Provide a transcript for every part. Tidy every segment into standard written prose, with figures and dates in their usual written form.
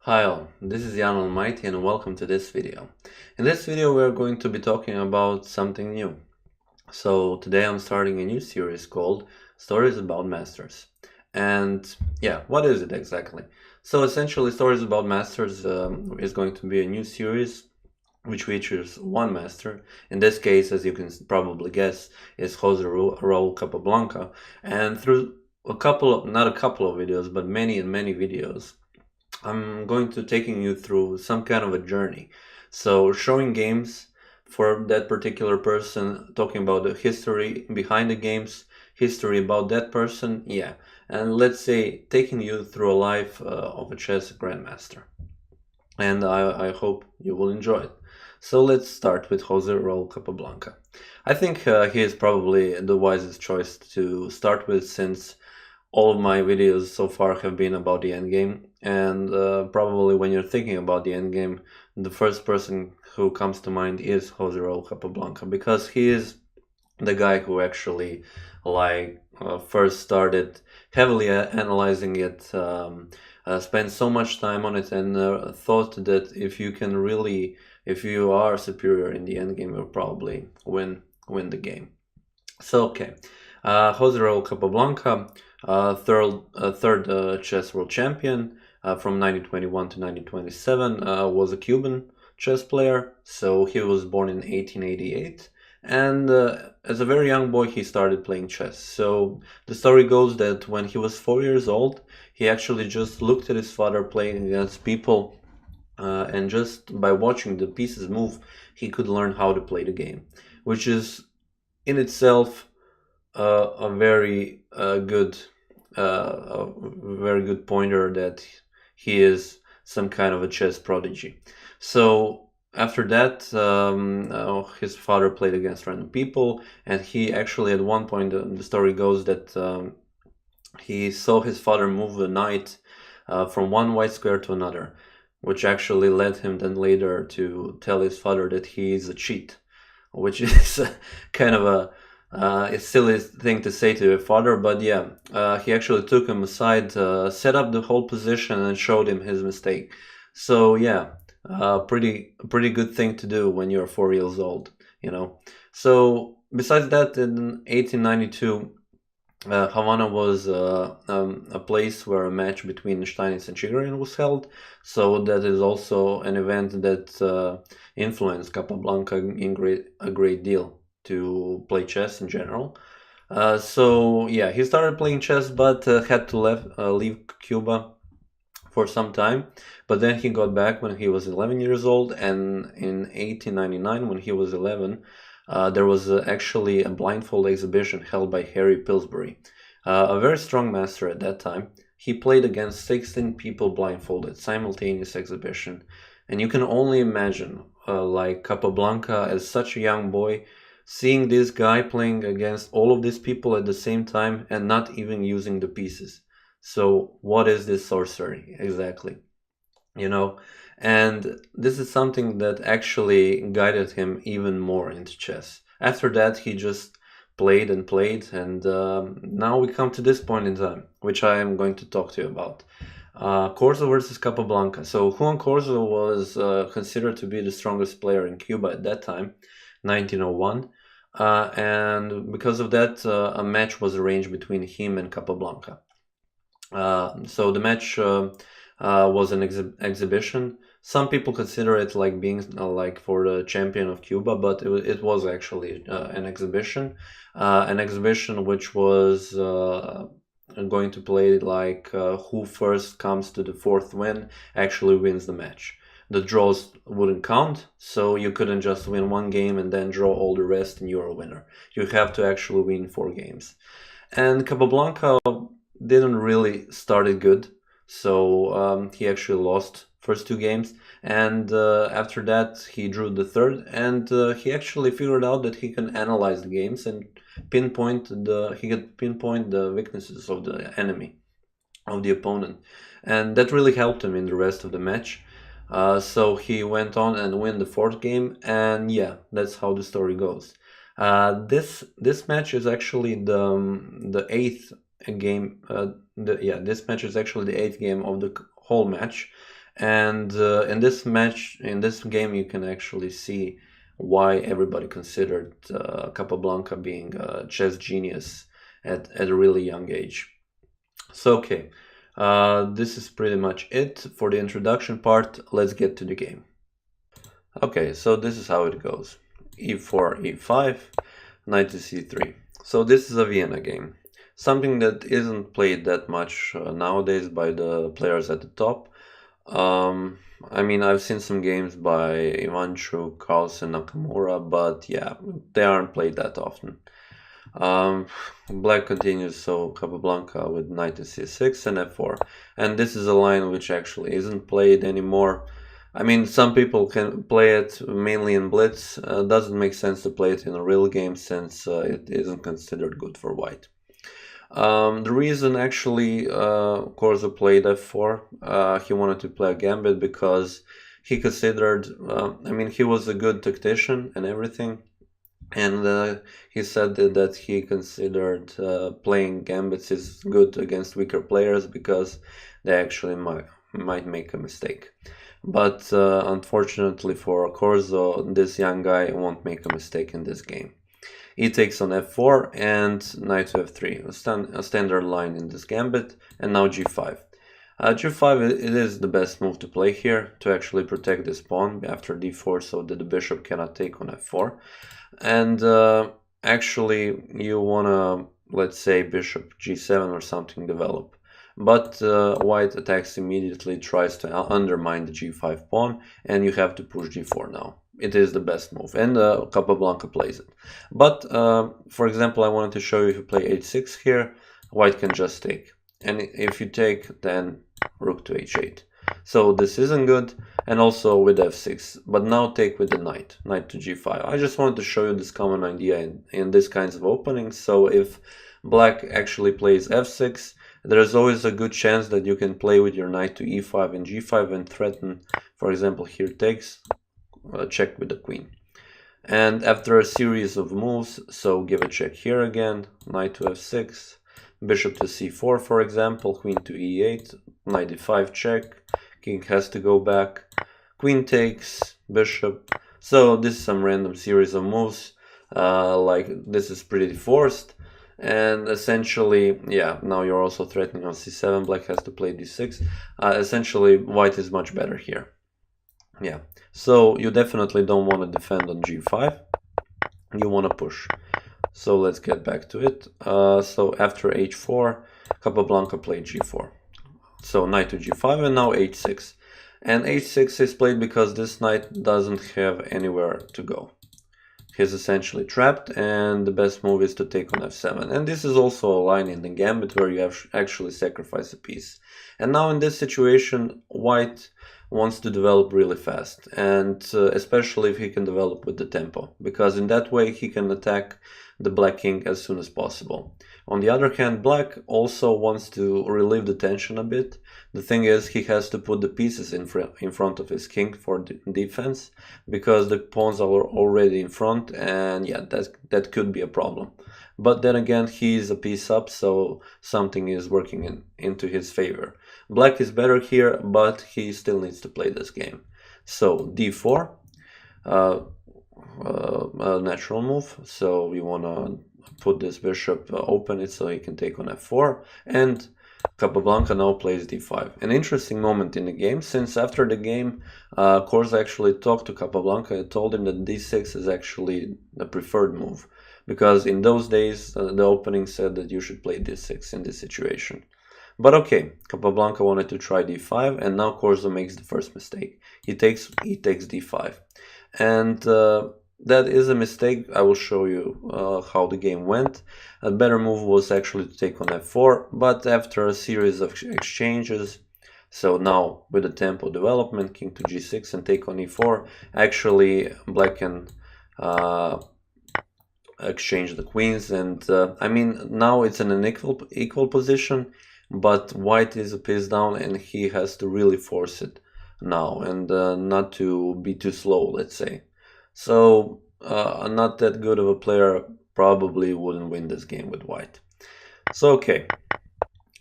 Hi all, this is Allmighty and welcome to this video. In this video we are going to be talking about something new. So today I'm starting a new series called Stories About Masters. And yeah, what is it exactly? So essentially Stories About Masters is going to be a new series which features one master. In this case, as you can probably guess, is Jose Raúl Capablanca. And through not a couple of videos, but many and many videos, I'm going to taking you through some kind of a journey. So showing games for that particular person, talking about the history behind the games, history about that person, yeah. And let's say taking you through a life of a chess grandmaster. And I hope you will enjoy it. So let's start with Jose Raúl Capablanca. I think he is probably the wisest choice to start with, since all of my videos so far have been about the endgame, and probably when you're thinking about the endgame, the first person who comes to mind is Jose Raúl Capablanca, because he is the guy who actually first started heavily analyzing it, spent so much time on it, and thought that if you are superior in the endgame, you'll probably win the game. So okay, Jose Raúl Capablanca, third chess world champion from 1921 to 1927, was a Cuban chess player. So he was born in 1888, and as a very young boy he started playing chess. So the story goes that when he was 4 years old, he actually just looked at his father playing against people, and just by watching the pieces move, he could learn how to play the game, which is in itself a very good pointer that he is some kind of a chess prodigy. So after that, his father played against random people, and he actually at one point, the story goes that he saw his father move a knight from one white square to another, which actually led him then later to tell his father that he is a cheat, which is kind of a silly thing to say to your father, but yeah, he actually took him aside, set up the whole position, and showed him his mistake. So yeah, pretty good thing to do when you're 4 years old, you know. So besides that, in 1892, Havana was a place where a match between Steinitz and Chigorin was held. So that is also an event that influenced Capablanca a great deal to play chess in general. So yeah, he started playing chess, but had to leave Cuba for some time. But then he got back when he was 11 years old, and in 1899, when he was 11, there was actually a blindfold exhibition held by Harry Pillsbury, a very strong master at that time. He played against 16 people blindfolded, simultaneous exhibition. And you can only imagine, like Capablanca as such a young boy, seeing this guy playing against all of these people at the same time and not even using the pieces. So what is this sorcery exactly? You know, and this is something that actually guided him even more into chess. After that, he just played and played, and now we come to this point in time, which I am going to talk to you about. Corzo versus Capablanca. So Juan Corzo was considered to be the strongest player in Cuba at that time, 1901. And because of that, a match was arranged between him and Capablanca. So the match was an exhibition. Some people consider it like being like for the champion of Cuba, but it was actually an exhibition which was going to play like who first comes to the fourth win actually wins the match. The draws wouldn't count, so you couldn't just win one game and then draw all the rest and you're a winner. You have to actually win 4 games. And Capablanca didn't really start it good, so he actually lost first 2 games, and after that he drew the third, and he actually figured out that he can analyze the games and he could pinpoint the weaknesses of the enemy, of the opponent, and that really helped him in the rest of the match. So he went on and win the fourth game, and yeah, that's how the story goes. This match is actually the eighth game. This match is actually the eighth game of the whole match, And in this match, in this game, you can actually see why everybody considered Capablanca being a chess genius at a really young age. So okay, this is pretty much it for the introduction part. Let's get to the game. Okay, so this is how it goes. e4, e5, knight to c3. So this is a Vienna game. Something that isn't played that much nowadays by the players at the top. I mean, I've seen some games by Ivanchuk, Carlsen, Nakamura, but yeah, they aren't played that often. Black continues, so Capablanca with knight to c6 and f4. And this is a line which actually isn't played anymore. I mean, some people can play it mainly in blitz. Doesn't make sense to play it in a real game since it isn't considered good for white. The reason actually Corzo played f4, he wanted to play a gambit because he considered, I mean, he was a good tactician and everything, and he said that he considered playing gambits is good against weaker players because they actually might make a mistake. But unfortunately for Corzo, this young guy won't make a mistake in this game. He takes on f4 and knight to f3, a standard line in this gambit, and now g5. G5 it is the best move to play here to actually protect this pawn after d4 so that the bishop cannot take on f4. And actually you wanna, let's say, bishop g7 or something develop. But white attacks immediately, tries to undermine the g5 pawn, and you have to push g4 now. It is the best move, and Capablanca plays it. But for example, I wanted to show you if you play h6 here, white can just take. And if you take, then rook to h8. So this isn't good, and also with f6. But now take with the knight to g5. I just wanted to show you this common idea in these kinds of openings. So if black actually plays f6, there is always a good chance that you can play with your knight to e5 and g5 and threaten, for example, here takes, check with the queen. And after a series of moves, so give a check here again, knight to f6, bishop to c4, for example, queen to e8, knight d5 check, king has to go back, queen takes, bishop. So this is some random series of moves, like this is pretty forced. And essentially, yeah, now you're also threatening on c7, black has to play d6. Essentially, white is much better here. Yeah, so you definitely don't want to defend on g5, you want to push. So let's get back to it. So after h4, Capablanca played g4. So knight to g5 and now h6. And h6 is played because this knight doesn't have anywhere to go. He's essentially trapped, and the best move is to take on f7. And this is also a line in the gambit where you have actually sacrifice a piece. And now in this situation, white wants to develop really fast, and especially if he can develop with the tempo, because in that way he can attack the black king as soon as possible. On the other hand, black also wants to relieve the tension a bit. The thing is, he has to put the pieces in front of his king for defense, because the pawns are already in front, and yeah, that could be a problem. But then again, he is a piece up, so something is working into his favor. Black is better here, but he still needs to play this game. So d4, a natural move. So we want to put this bishop, open it so he can take on f4, and Capablanca now plays d5. An interesting moment in the game, since after the game, Corzo actually talked to Capablanca and told him that d6 is actually the preferred move, because in those days the opening said that you should play d6 in this situation. But okay, Capablanca wanted to try d5, and now Corzo makes the first mistake. He takes d5, and that is a mistake. I will show you how the game went. A better move was actually to take on f4, but after a series of exchanges, so now with the tempo development, king to g6 and take on e4, actually black can exchange the queens, and I mean, now it's in an equal position, but white is a piece down and he has to really force it now, and not to be too slow, let's say. So not that good of a player probably wouldn't win this game with white. So okay,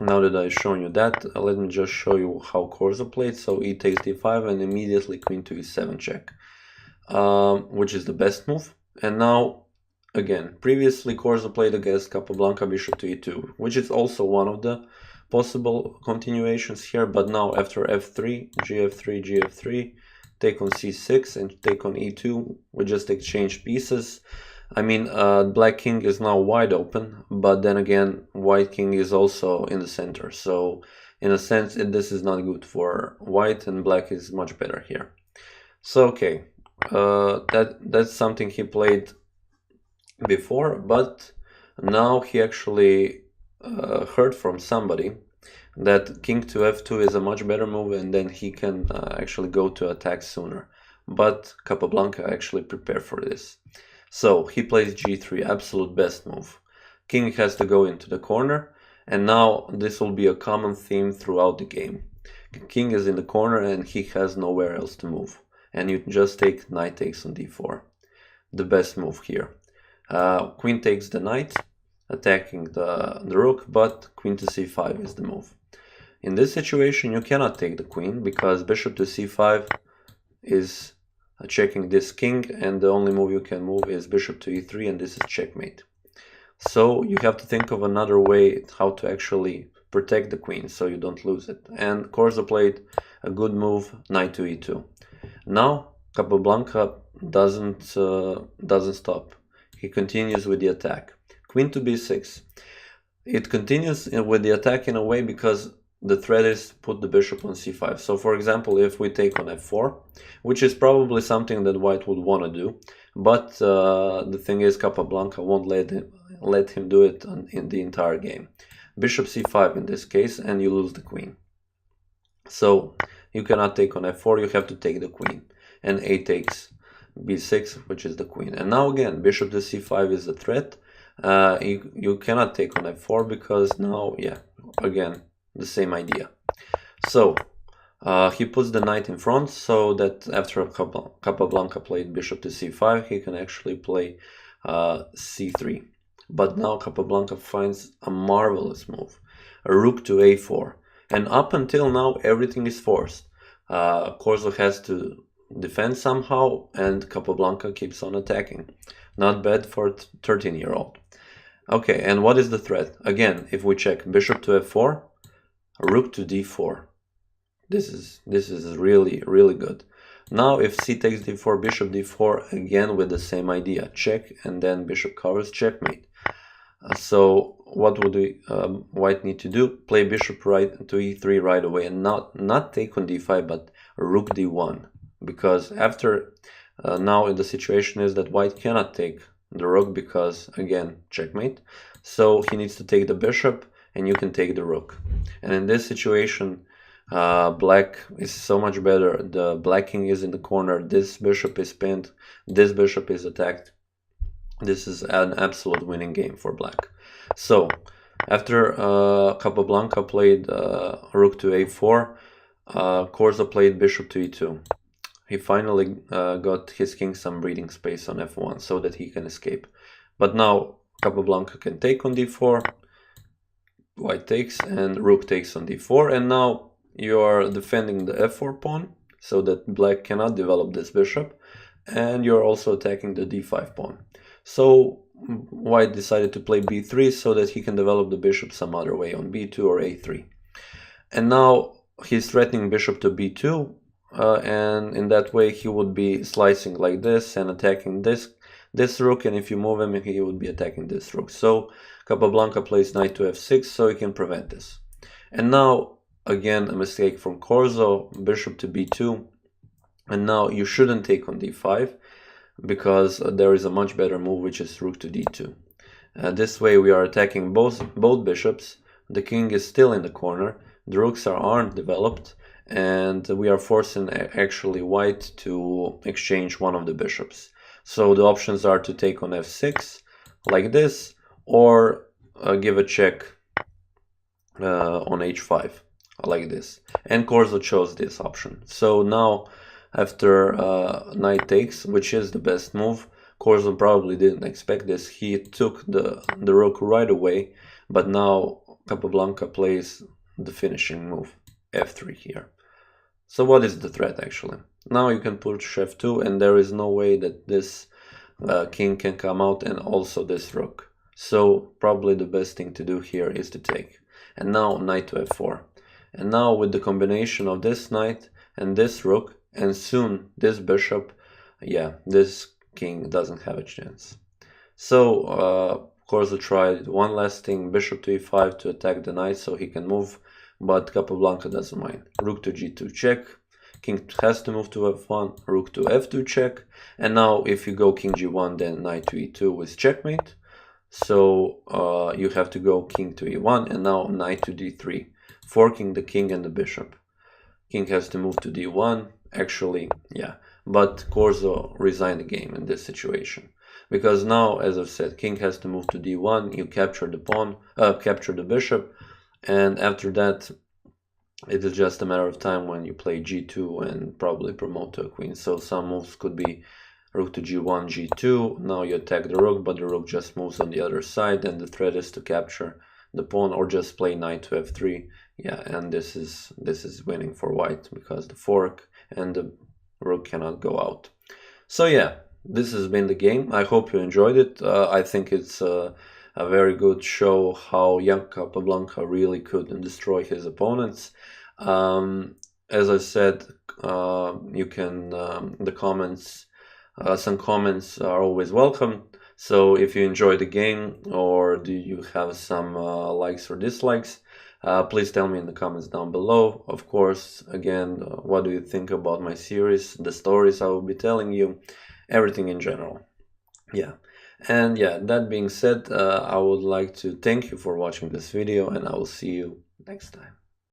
Now that I've shown you that, let me just show you how Corzo played. So e takes d5 and immediately queen to e7 check, which is the best move. And now, again, previously Corzo played against Capablanca bishop to e2, which is also one of the possible continuations here. But now after f3, gf3, gf3, take on c6 and take on e2, we just exchange pieces. I mean, black king is now wide open, but then again, white king is also in the center. So in a sense, this is not good for white, and black is much better here. So okay, that's something he played before, but now he actually heard from somebody that king to f2 is a much better move, and then he can actually go to attack sooner. But Capablanca actually prepared for this. So he plays g3, absolute best move. King has to go into the corner, and now this will be a common theme throughout the game. King is in the corner and he has nowhere else to move. And you just take knight takes on d4. The best move here. Queen takes the knight, attacking the rook, but queen to c5 is the move. In this situation, you cannot take the queen because bishop to c5 is checking this king, and the only move you can move is bishop to e3, and this is checkmate. So you have to think of another way how to actually protect the queen so you don't lose it. And Corzo played a good move, knight to e2. Now Capablanca doesn't stop. He continues with the attack. Queen to b6. It continues with the attack in a way because the threat is put the bishop on c5. So for example, if we take on f4, which is probably something that white would want to do, but the thing is Capablanca won't let him do it in the entire game. Bishop c5 in this case, and you lose the queen. So you cannot take on f4, you have to take the queen. And a takes b6, which is the queen. And now again, bishop to c5 is a threat. You cannot take on f4 because now, yeah, again, the same idea. So he puts the knight in front so that after Capablanca played bishop to c5, he can actually play c3. But now Capablanca finds a marvelous move, a rook to a4. And up until now, everything is forced. Corzo has to defend somehow, and Capablanca keeps on attacking. Not bad for a 13-year-old. Okay, and what is the threat? Again, if we check bishop to f4, rook to d4. This is really, really good. Now if c takes d4, bishop d4, again with the same idea. Check, and then bishop covers, checkmate. So what would white need to do? Play bishop right to e3 right away, and not take on d5, but rook d1. Because after now the situation is that white cannot take the rook because, again, checkmate. So he needs to take the bishop, and you can take the rook. And in this situation, black is so much better. The black king is in the corner, this bishop is pinned, this bishop is attacked. This is an absolute winning game for black. So after Capablanca played rook to a4, Corzo played bishop to e2. He finally got his king some breathing space on f1 so that he can escape. But now Capablanca can take on d4, white takes, and rook takes on d4, and now you are defending the f4 pawn so that black cannot develop this bishop, and you're also attacking the d5 pawn. So white decided to play b3 so that he can develop the bishop some other way on b2 or a3. And now he's threatening bishop to b2, and in that way he would be slicing like this and attacking this rook, and if you move him, he would be attacking this rook. So Capablanca plays knight to f6 so he can prevent this. And now, again, a mistake from Corzo, bishop to b2, and now you shouldn't take on d5 because there is a much better move, which is rook to d2. This way we are attacking both bishops, the king is still in the corner, the rooks aren't developed, and we are forcing actually white to exchange one of the bishops. So the options are to take on f6 like this, or give a check on h5 like this. And Corzo chose this option. So now after knight takes, which is the best move, Corzo probably didn't expect this. He took the rook right away, but now Capablanca plays the finishing move, f3 here. So what is the threat actually? Now you can push f2 and there is no way that this king can come out and also this rook. So probably the best thing to do here is to take. And now knight to f4. And now with the combination of this knight and this rook and soon this bishop, yeah, this king doesn't have a chance. So Corzo tried one last thing, bishop to e5 to attack the knight so he can move, but Capablanca doesn't mind. Rook to g2 check, king has to move to f1, rook to f2 check, and now if you go king g1 then knight to e2 with checkmate. So you have to go king to e1 and now knight to d3, forking the king and the bishop. King has to move to d1, actually, yeah, but Corzo resigned the game in this situation. Because now, as I've said, king has to move to d1, you capture the pawn, capture the bishop, and after that it is just a matter of time when you play g2 and probably promote to a queen. So some moves could be rook to g1, g2, now you attack the rook, but the rook just moves on the other side, and the threat is to capture the pawn or just play knight to f3. Yeah, and this is winning for white because the fork and the rook cannot go out. So yeah, this has been the game. I hope you enjoyed it. I think it's a very good show how young Capablanca really could destroy his opponents. As I said, you can the comments, some comments are always welcome. So if you enjoy the game or do you have some likes or dislikes, please tell me in the comments down below. Of course, again, what do you think about my series, the stories I will be telling you, everything in general. Yeah, and yeah, that being said, I would like to thank you for watching this video and I will see you next time.